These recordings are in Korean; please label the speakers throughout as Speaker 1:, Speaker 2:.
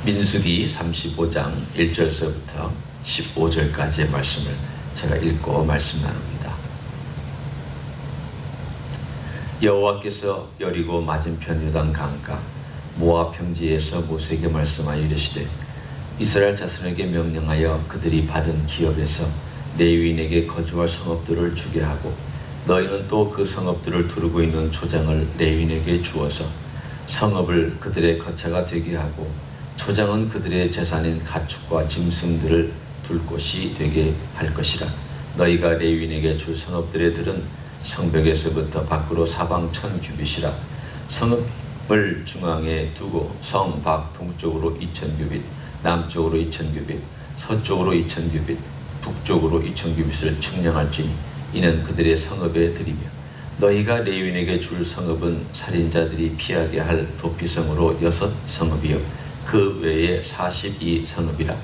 Speaker 1: 민수기 35장 1절서부터 15절까지의 말씀을 제가 읽고 말씀 나눕니다. 여호와께서 여리고 맞은편 요단 강가 모압 평지에서 모세에게 말씀하여 이르시되 이스라엘 자손에게 명령하여 그들이 받은 기업에서 레위인에게 거주할 성읍들을 주게 하고 너희는 또 그 성읍들을 두르고 있는 초장을 레위인에게 주어서 성읍을 그들의 거처가 되게 하고 초장은 그들의 재산인 가축과 짐승들을 둘 곳이 되게 할 것이라. 너희가 레위인에게 줄 성읍들의 들은 성벽에서부터 밖으로 사방 1000규빗이라. 성읍을 중앙에 두고 성 밖 동쪽으로 2000규빗, 남쪽으로 2000규빗, 서쪽으로 2000규빗, 북쪽으로 2000규빗을 측량할지니 이는 그들의 성읍의 들이며 너희가 레위인에게 줄 성읍은 살인자들이 피하게 할 도피성으로 6성읍이요 그 외에 42성읍이라.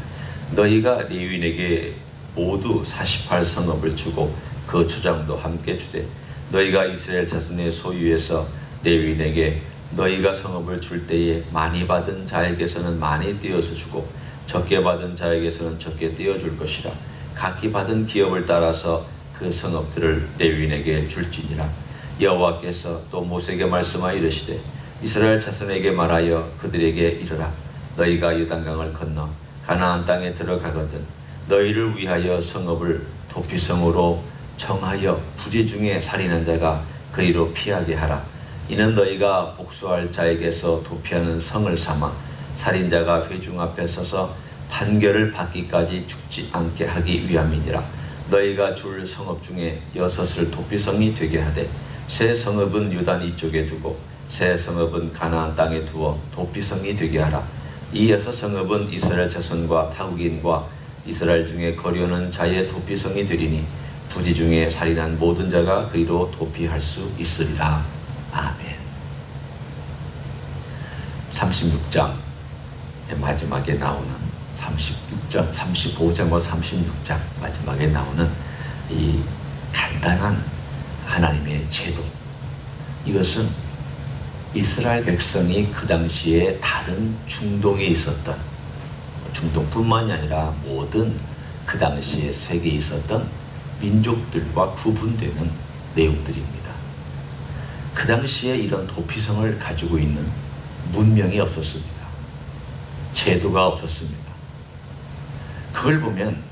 Speaker 1: 너희가 레위인에게 모두 48성읍을 주고 그 초장도 함께 주되 너희가 이스라엘 자손의 소유에서 레위인에게 너희가 성읍을 줄 때에 많이 받은 자에게서는 많이 떼어서 주고 적게 받은 자에게서는 적게 떼어줄 것이라. 각기 받은 기업을 따라서 그 성읍들을 레위인에게 줄지니라. 여호와께서 또 모세에게 말씀하여 이르시되 이스라엘 자손에게 말하여 그들에게 이르라. 너희가 요단강을 건너 가나안 땅에 들어가거든 너희를 위하여 성읍을 도피성으로 정하여 부지 중에 살인한 자가 그리로 피하게 하라. 이는 너희가 복수할 자에게서 도피하는 성을 삼아 살인자가 회중 앞에 서서 판결을 받기까지 죽지 않게 하기 위함이니라. 너희가 줄 성읍 중에 6을 도피성이 되게 하되 새 성읍은 요단 이쪽에 두고 새 성읍은 가나안 땅에 두어 도피성이 되게 하라. 이 6성읍은 이스라엘 자손과 타국인과 이스라엘 중에 거류하는 자의 도피성이 되리니 부지 중에 살인한 모든 자가 그리로 도피할 수 있으리라. 아멘. 36장 마지막에 나오는 36장, 35장과 36장 마지막에 나오는 이 간단한 하나님의 제도, 이것은 이스라엘 백성이 그 당시에 다른 중동에 있었던, 중동뿐만이 아니라 모든 그 당시에 세계에 있었던 민족들과 구분되는 내용들입니다. 그 당시에 이런 도피성을 가지고 있는 문명이 없었습니다. 제도가 없었습니다. 그걸 보면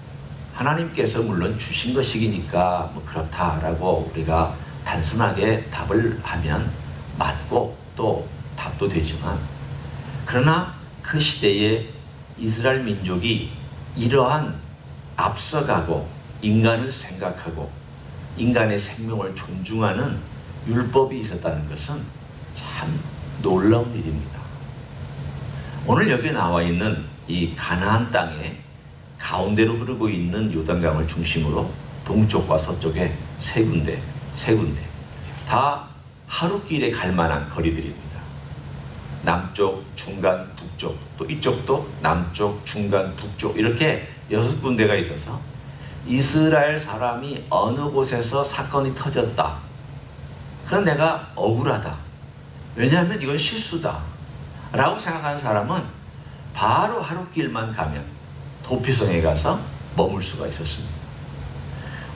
Speaker 1: 하나님께서 물론 주신 것이니까 뭐 그렇다라고 우리가 단순하게 답을 하면 맞고 또 답도 되지만, 그러나 그 시대에 이스라엘 민족이 이러한 앞서가고 인간을 생각하고 인간의 생명을 존중하는 율법이 있었다는 것은 참 놀라운 일입니다. 오늘 여기 나와 있는 이 가나안 땅에 가운데로 흐르고 있는 요단강을 중심으로 동쪽과 서쪽에 세 군데 다 하루길에 갈 만한 거리들입니다. 남쪽, 중간, 북쪽, 또 이쪽도 남쪽, 중간, 북쪽 이렇게 6군데가 있어서 이스라엘 사람이 어느 곳에서 사건이 터졌다, 그럼 내가 억울하다, 왜냐하면 이건 실수다 라고 생각하는 사람은 바로 하루길만 가면 도피성에 가서 머물 수가 있었습니다.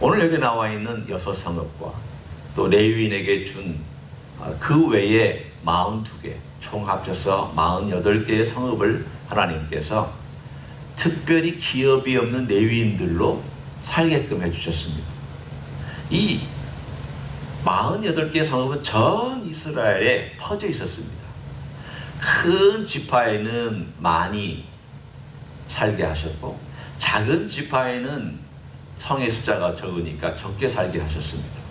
Speaker 1: 오늘 여기 나와 있는 6성읍과 또 레위인에게 준 그 외에 42개, 총 합쳐서 48개의 성읍을 하나님께서 특별히 기업이 없는 레위인들로 살게끔 해주셨습니다. 이 48개의 성읍은 전 이스라엘에 퍼져 있었습니다. 큰 지파에는 많이 살게 하셨고 작은 지파에는 성의 숫자가 적으니까 적게 살게 하셨습니다.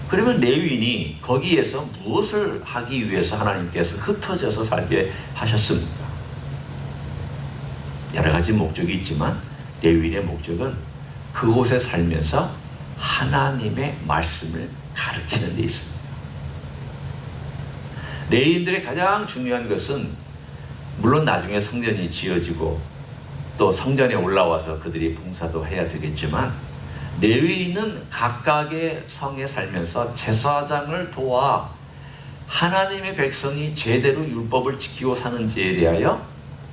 Speaker 1: 그러면 레위인이 거기에서 무엇을 하기 위해서 하나님께서 흩어져서 살게 하셨습니까? 여러 가지 목적이 있지만 레위인의 목적은 그곳에 살면서 하나님의 말씀을 가르치는 데 있습니다. 레위인들의 가장 중요한 것은 물론 나중에 성전이 지어지고 또 성전에 올라와서 그들이 봉사도 해야 되겠지만, 레위인은 각각의 성에 살면서 제사장을 도와 하나님의 백성이 제대로 율법을 지키고 사는지에 대하여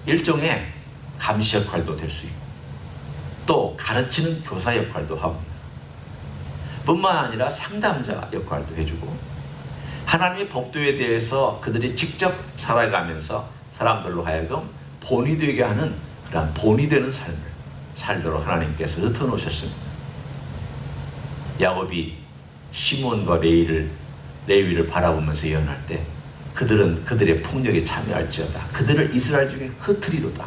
Speaker 1: 일종의 감시 역할도 될 수 있고 또 가르치는 교사 역할도 합니다. 뿐만 아니라 상담자 역할도 해주고 하나님의 법도에 대해서 그들이 직접 살아가면서 사람들로 하여금 본이 되게 하는 그런 본이 되는 삶을 살도록 하나님께서 흩어놓으셨습니다. 야곱이 시몬과 레위를 바라보면서 예언할 때 그들은 그들의 폭력에 참여할지어다. 그들을 이스라엘 중에 흩으리로다.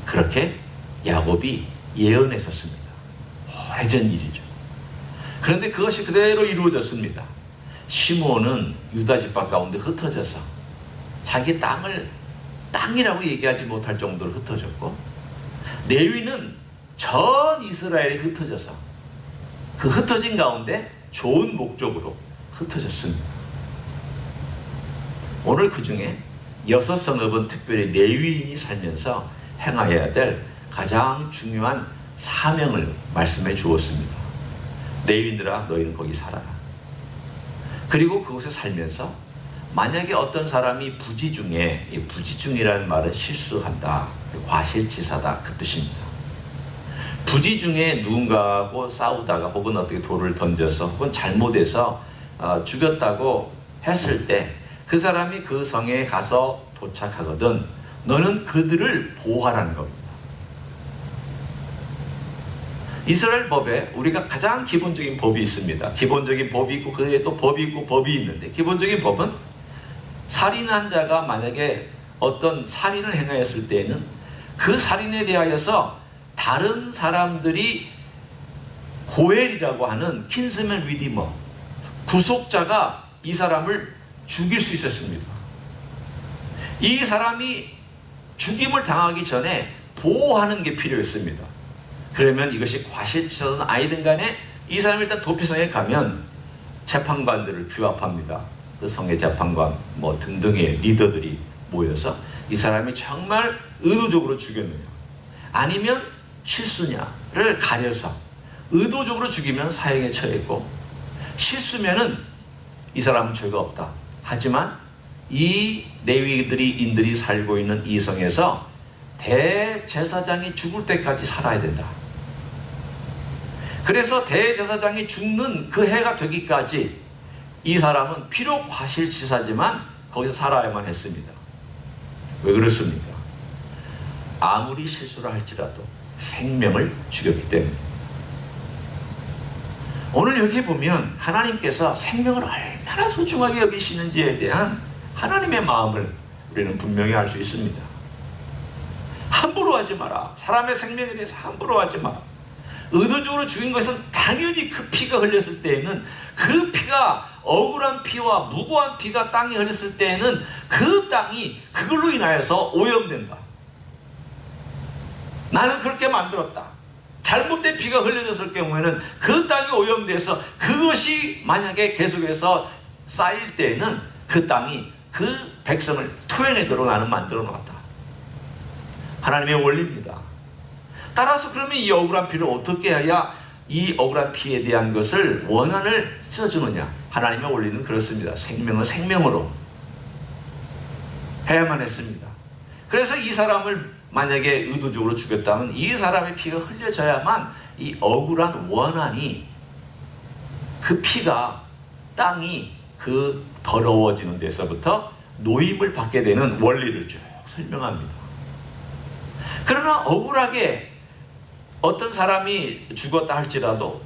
Speaker 1: 그렇게 야곱이 예언했었습니다. 오래전 일이죠. 그런데 그것이 그대로 이루어졌습니다. 시몬은 유다 지파 가운데 흩어져서 자기 땅이라고 얘기하지 못할 정도로 흩어졌고, 레위는 전 이스라엘에 흩어져서 그 흩어진 가운데 좋은 목적으로 흩어졌습니다. 오늘 그 중에 6성읍은 특별히 레위인이 살면서 행하여야 될 가장 중요한 사명을 말씀해 주었습니다. 레위인들아, 너희는 거기 살아라. 그리고 그곳에 살면서 만약에 어떤 사람이 부지중이라는 말은 실수한다, 과실치사다, 그 뜻입니다. 부지 중에 누군가하고 싸우다가 혹은 어떻게 돌을 던져서 혹은 잘못해서 죽였다고 했을 때 그 사람이 그 성에 가서 도착하거든 너는 그들을 보호하라는 겁니다. 이스라엘 법에 우리가 가장 기본적인 법이 있습니다. 기본적인 법이 있고 그 외에 또 법이 있고 법이 있는데, 기본적인 법은 살인한 자가 만약에 어떤 살인을 행하였을 때에는 그 살인에 대하여서 다른 사람들이 고엘이라고 하는 킨스맨 리디머, 구속자가 이 사람을 죽일 수 있었습니다. 이 사람이 죽임을 당하기 전에 보호하는 게 필요했습니다. 그러면 이것이 과실치사든 아니든 간에 이 사람이 일단 도피성에 가면 재판관들을 규합합니다. 그 성의 재판관 등등의 리더들이 모여서 이 사람이 정말 의도적으로 죽였느냐 아니면 실수냐를 가려서, 의도적으로 죽이면 사형에 처했고 실수면은 이 사람은 죄가 없다. 하지만 이 레위인들이 살고 있는 이 성에서 대제사장이 죽을 때까지 살아야 된다. 그래서 대제사장이 죽는 그 해가 되기까지 이 사람은 비록 과실치사지만 거기서 살아야만 했습니다. 왜 그렇습니까? 아무리 실수를 할지라도 생명을 죽였기 때문에. 오늘 여기 보면 하나님께서 생명을 얼마나 소중하게 여기시는지에 대한 하나님의 마음을 우리는 분명히 알 수 있습니다. 함부로 하지 마라. 사람의 생명에 대해서 함부로 하지 마라. 의도적으로 죽인 것은 당연히 그 피가 흘렸을 때에는, 그 피가 억울한 피와 무고한 피가 땅에 흘렸을 때에는 그 땅이 그걸로 인하여서 오염된다. 나는 그렇게 만들었다. 잘못된 피가 흘려졌을 경우에는 그 땅이 오염돼서 그것이 만약에 계속해서 쌓일 때에는 그 땅이 그 백성을 토해내도록 나는 만들어 놨다. 하나님의 원리입니다. 따라서 그러면 이 억울한 피를 어떻게 해야 이 억울한 피에 대한 것을 원한을 써주느냐? 하나님의 원리는 그렇습니다. 생명은 생명으로 해야만 했습니다. 그래서 이 사람을 만약에 의도적으로 죽였다면 이 사람의 피가 흘려져야만 이 억울한 원한이, 그 피가 땅이 그 더러워지는 데서부터 노임을 받게 되는 원리를 쭉 설명합니다. 그러나 억울하게 어떤 사람이 죽었다 할지라도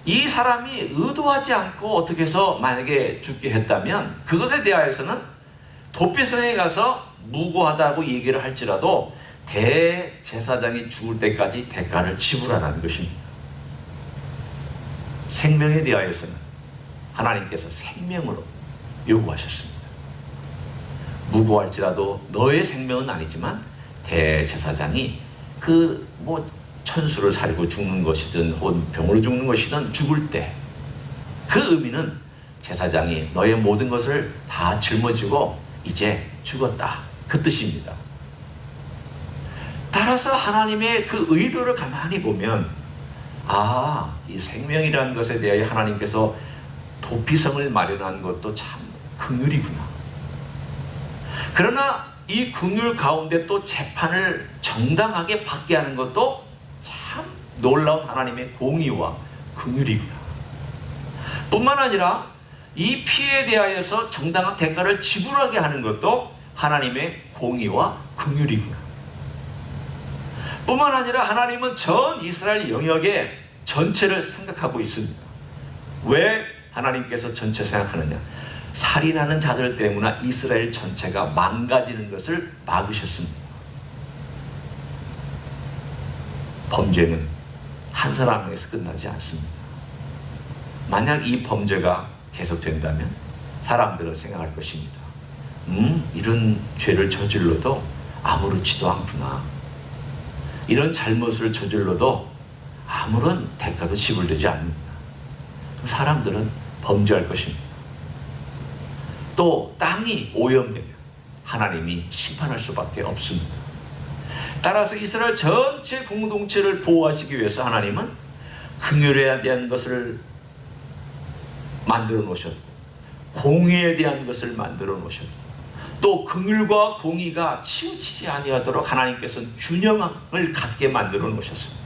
Speaker 1: 이 사람이 의도하지 않고 어떻게 해서 만약에 죽게 했다면 그것에 대하여서는 도피성에 가서 무고하다고 얘기를 할지라도 대제사장이 죽을 때까지 대가를 지불하라는 것입니다. 생명에 대하여서는 하나님께서 생명으로 요구하셨습니다. 무고할지라도 너의 생명은 아니지만 대제사장이 천수를 살고 죽는 것이든 혹은 병으로 죽는 것이든 죽을 때 그 의미는 제사장이 너의 모든 것을 다 짊어지고 이제 죽었다, 그 뜻입니다. 따라서 하나님의 그 의도를 가만히 보면 이 생명이라는 것에 대하여 하나님께서 도피성을 마련한 것도 참 긍휼이구나. 그러나 이 긍휼 가운데 또 재판을 정당하게 받게 하는 것도 참 놀라운 하나님의 공의와 긍휼이구나. 뿐만 아니라 이 피해에 대하여서 정당한 대가를 지불하게 하는 것도 하나님의 공의와 긍휼이구나. 뿐만 아니라 하나님은 전 이스라엘 영역의 전체를 생각하고 있습니다. 왜 하나님께서 전체 생각하느냐? 살인하는 자들 때문에 이스라엘 전체가 망가지는 것을 막으셨습니다. 범죄는 한 사람에게서 끝나지 않습니다. 만약 이 범죄가 계속된다면 사람들은 생각할 것입니다. 이런 죄를 저질러도 아무렇지도 않구나. 이런 잘못을 저질러도 아무런 대가도 지불되지 않는다. 사람들은 범죄할 것입니다. 또 땅이 오염되면 하나님이 심판할 수밖에 없습니다. 따라서 이스라엘 전체 공동체를 보호하시기 위해서 하나님은 긍휼에 대한 것을 만들어 놓으셨고, 공의에 대한 것을 만들어 놓으셨고, 또 긍휼과 공의가 치우치지 아니하도록 하나님께서는 균형을 갖게 만들어 놓으셨습니다.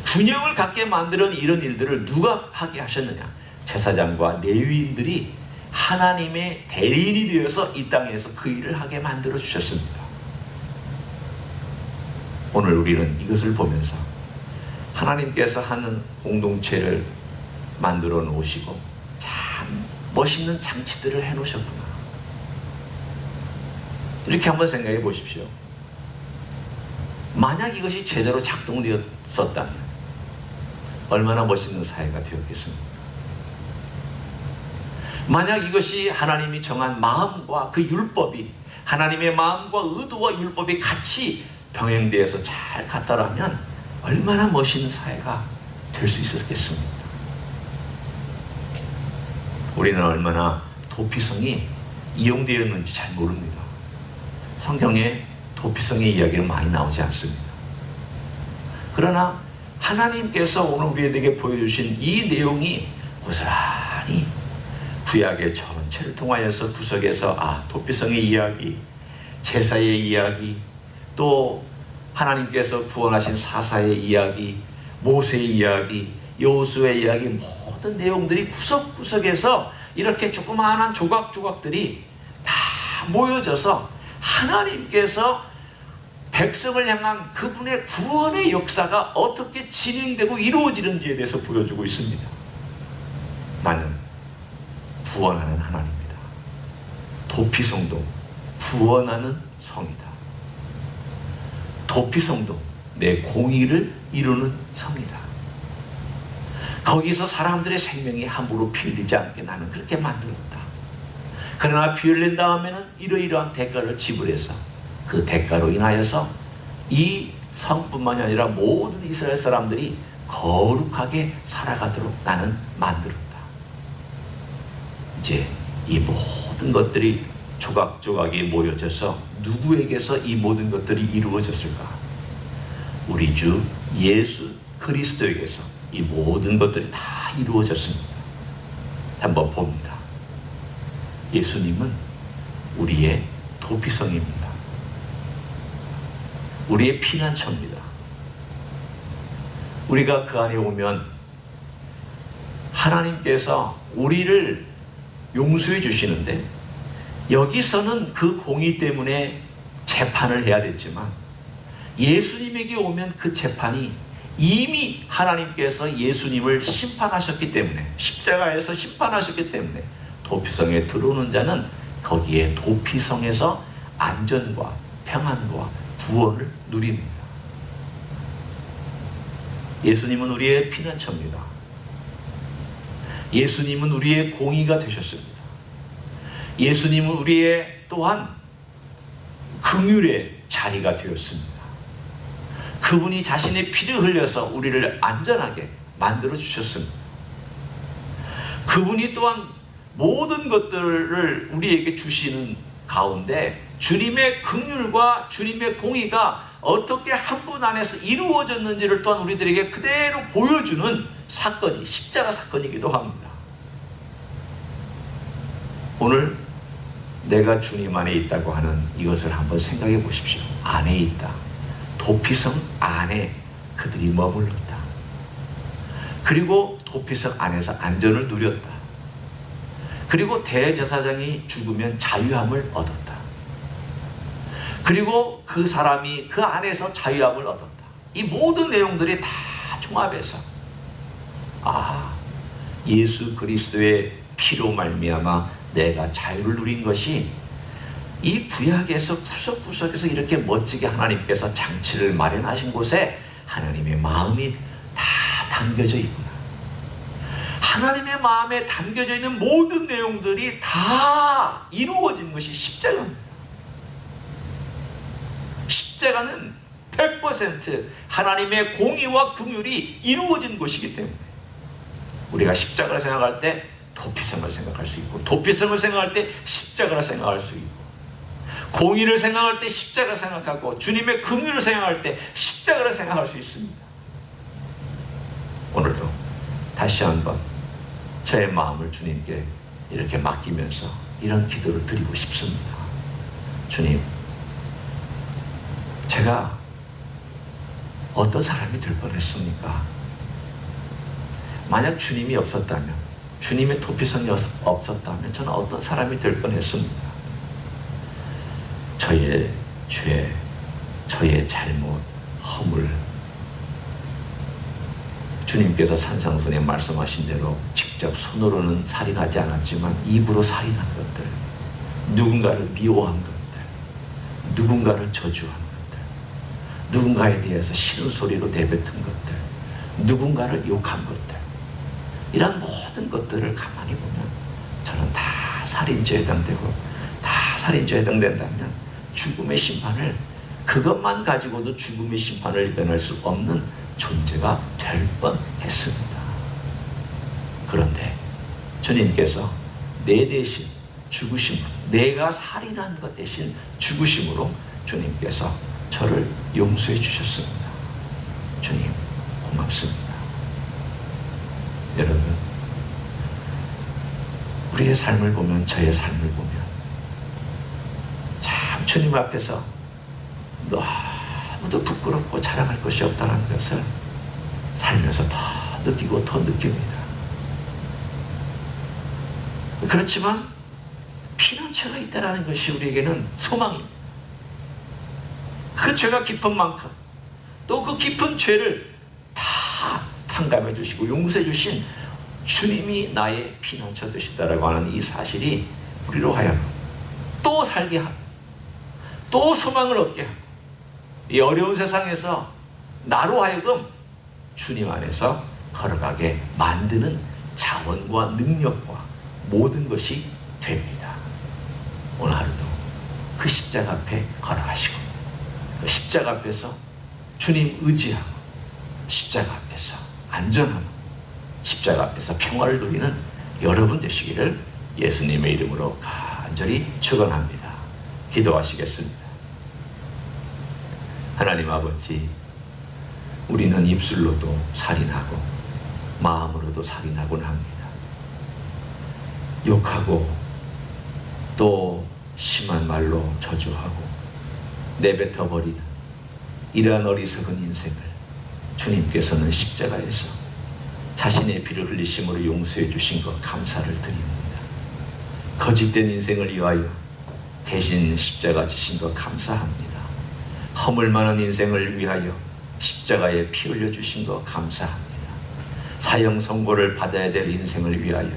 Speaker 1: 균형을 갖게 만드는 이런 일들을 누가 하게 하셨느냐? 제사장과 레위인들이 하나님의 대리인이 되어서 이 땅에서 그 일을 하게 만들어 주셨습니다. 오늘 우리는 이것을 보면서 하나님께서 하는 공동체를 만들어 놓으시고 참 멋있는 장치들을 해 놓으셨구나. 이렇게 한번 생각해 보십시오. 만약 이것이 제대로 작동되었었다면 얼마나 멋있는 사회가 되었겠습니까? 만약 이것이 하나님이 정한 마음과 그 율법이, 하나님의 마음과 의도와 율법이 같이 병행되어서 잘 갔다라면 얼마나 멋있는 사회가 될 수 있었겠습니까? 우리는 얼마나 도피성이 이용되었는지 잘 모릅니다. 성경에 도피성의 이야기는 많이 나오지 않습니다. 그러나 하나님께서 오늘 우리에게 보여주신 이 내용이 고스란히 구약의 전체를 통하여서 구석에서 도피성의 이야기, 제사의 이야기, 또 하나님께서 구원하신 사사의 이야기, 모세의 이야기, 여호수아의 이야기, 모든 내용들이 구석구석에서 이렇게 조그마한 조각조각들이 다 모여져서 하나님께서 백성을 향한 그분의 구원의 역사가 어떻게 진행되고 이루어지는지에 대해서 보여주고 있습니다. 나는 구원하는 하나님이다. 도피성도 구원하는 성이다. 도피성도 내 공의를 이루는 성이다. 거기서 사람들의 생명이 함부로 피 흘리지 않게 나는 그렇게 만들었다. 그러나 피 흘린 다음에는 이러이러한 대가를 지불해서 그 대가로 인하여서 이 성뿐만이 아니라 모든 이스라엘 사람들이 거룩하게 살아가도록 나는 만들었다. 이제 이 모든 것들이 조각조각이 모여져서 누구에게서 이 모든 것들이 이루어졌을까? 우리 주 예수 그리스도에게서 이 모든 것들이 다 이루어졌습니다. 한번 봅니다. 예수님은 우리의 도피성입니다. 우리의 피난처입니다. 우리가 그 안에 오면 하나님께서 우리를 용서해 주시는데, 여기서는 그 공의 때문에 재판을 해야 됐지만 예수님에게 오면 그 재판이 이미 하나님께서 예수님을 심판하셨기 때문에, 십자가에서 심판하셨기 때문에 도피성에 들어오는 자는 거기에 도피성에서 안전과 평안과 구원을 누립니다. 예수님은 우리의 피난처입니다. 예수님은 우리의 공의가 되셨습니다. 예수님은 우리의 또한 긍휼의 자리가 되었습니다. 그분이 자신의 피를 흘려서 우리를 안전하게 만들어 주셨습니다. 그분이 또한 모든 것들을 우리에게 주시는 가운데 주님의 긍휼과 주님의 공의가 어떻게 한 분 안에서 이루어졌는지를 또한 우리들에게 그대로 보여주는 사건이 십자가 사건이기도 합니다. 오늘 내가 주님 안에 있다고 하는 이것을 한번 생각해 보십시오. 안에 있다. 도피성 안에 그들이 머물렀다. 그리고 도피성 안에서 안전을 누렸다. 그리고 대제사장이 죽으면 자유함을 얻었다. 그리고 그 사람이 그 안에서 자유함을 얻었다. 이 모든 내용들이 다 종합해서 예수 그리스도의 피로 말미암아 내가 자유를 누린 것이 이 구약에서 구석구석에서 이렇게 멋지게 하나님께서 장치를 마련하신 곳에 하나님의 마음이 다 담겨져 있구나. 하나님의 마음에 담겨져 있는 모든 내용들이 다 이루어진 것이 십자가입니다. 십자가는 100% 하나님의 공의와 긍휼이 이루어진 것이기 때문에 우리가 십자가를 생각할 때 도피성을 생각할 수 있고, 도피성을 생각할 때 십자가를 생각할 수 있고, 공의를 생각할 때 십자가를 생각하고, 주님의 긍휼을 생각할 때 십자가를 생각할 수 있습니다. 오늘도 다시 한번 저의 마음을 주님께 이렇게 맡기면서 이런 기도를 드리고 싶습니다. 주님, 제가 어떤 사람이 될 뻔했습니까? 만약 주님이 없었다면, 주님의 도피성이 없었다면 저는 어떤 사람이 될 뻔했습니다. 저의 죄, 저의 잘못, 허물, 주님께서 산상순에 말씀하신 대로 직접 손으로는 살인하지 않았지만 입으로 살인한 것들, 누군가를 미워한 것들, 누군가를 저주한 것들, 누군가에 대해서 싫은 소리로 내뱉은 것들, 누군가를 욕한 것들, 이런 모든 것들을 가만히 보면 저는 다 살인죄에 해당되고, 다 살인죄에 해당된다면 죽음의 심판을, 그것만 가지고도 죽음의 심판을 이겨낼 수 없는 존재가 될 뻔했습니다. 그런데 주님께서 내 대신 죽으심으로, 내가 살인한 것 대신 죽으심으로 주님께서 저를 용서해 주셨습니다. 주님 고맙습니다. 여러분, 우리의 삶을 보면, 저의 삶을 보면 참 주님 앞에서 너무도 부끄럽고 자랑할 것이 없다는 것을 살면서 더 느끼고 더 느낍니다. 그렇지만 피난처가 있다는 것이 우리에게는 소망입니다. 그 죄가 깊은 만큼 또 그 깊은 죄를 다 탕감해 주시고 용서해 주신 주님이 나의 피난처 되시다라고 하는 이 사실이 우리로 하여금 또 살게 하고, 또 소망을 얻게 하고, 이 어려운 세상에서 나로 하여금 주님 안에서 걸어가게 만드는 자원과 능력과 모든 것이 됩니다. 오늘 하루도 그 십자가 앞에 걸어가시고, 그 십자가 앞에서 주님 의지하고, 십자가 앞에서 안전하고, 십자가 앞에서 평화를 누리는 여러분 되시기를 예수님의 이름으로 간절히 축원합니다. 기도하시겠습니다. 하나님 아버지, 우리는 입술로도 살인하고 마음으로도 살인하곤 합니다. 욕하고 또 심한 말로 저주하고 내뱉어버리는 이러한 어리석은 인생을 주님께서는 십자가에서 자신의 피를 흘리심으로 용서해 주신 것 감사를 드립니다. 거짓된 인생을 위하여 대신 십자가 지신 것 감사합니다. 허물 많은 인생을 위하여 십자가에 피 흘려 주신 것 감사합니다. 사형 선고를 받아야 될 인생을 위하여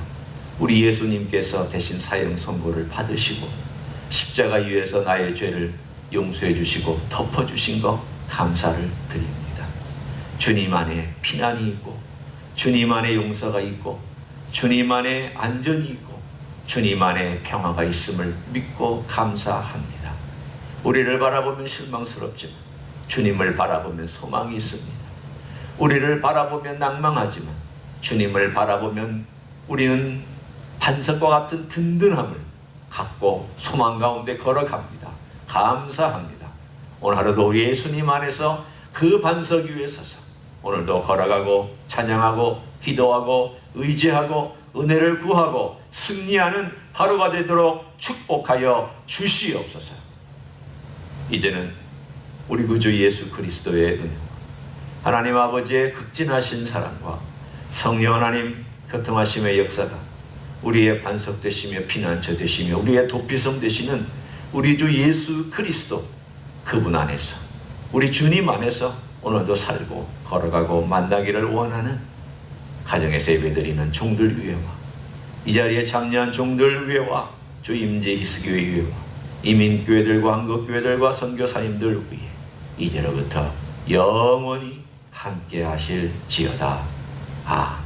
Speaker 1: 우리 예수님께서 대신 사형 선고를 받으시고 십자가 위에서 나의 죄를 용서해 주시고 덮어 주신 것 감사를 드립니다. 주님 안에 피난이 있고, 주님 안에 용서가 있고, 주님 안에 안전이 있고, 주님 안에 평화가 있음을 믿고 감사합니다. 우리를 바라보면 실망스럽지만 주님을 바라보면 소망이 있습니다. 우리를 바라보면 낭망하지만 주님을 바라보면 우리는 반석과 같은 든든함을 갖고 소망 가운데 걸어갑니다. 감사합니다. 오늘 하루도 예수님 안에서 그 반석 위에 서서 오늘도 걸어가고 찬양하고 기도하고 의지하고 은혜를 구하고 승리하는 하루가 되도록 축복하여 주시옵소서. 이제는 우리 구주 예수 그리스도의 은혜와 하나님 아버지의 극진하신 사랑과 성령 하나님 교통하심의 역사가 우리의 반석 되시며 피난처 되시며 우리의 도피성 되시는 우리 주 예수 그리스도 그분 안에서 우리 주님 안에서 오늘도 살고 걸어가고 만나기를 원하는 가정에서 예배드리는 종들 위에와 이 자리에 참여한 종들 위에와 주 임재 히스교회 위에와 이민교회들과 한국교회들과 선교사님들 위에 이제로부터 영원히 함께 하실지어다. 아멘.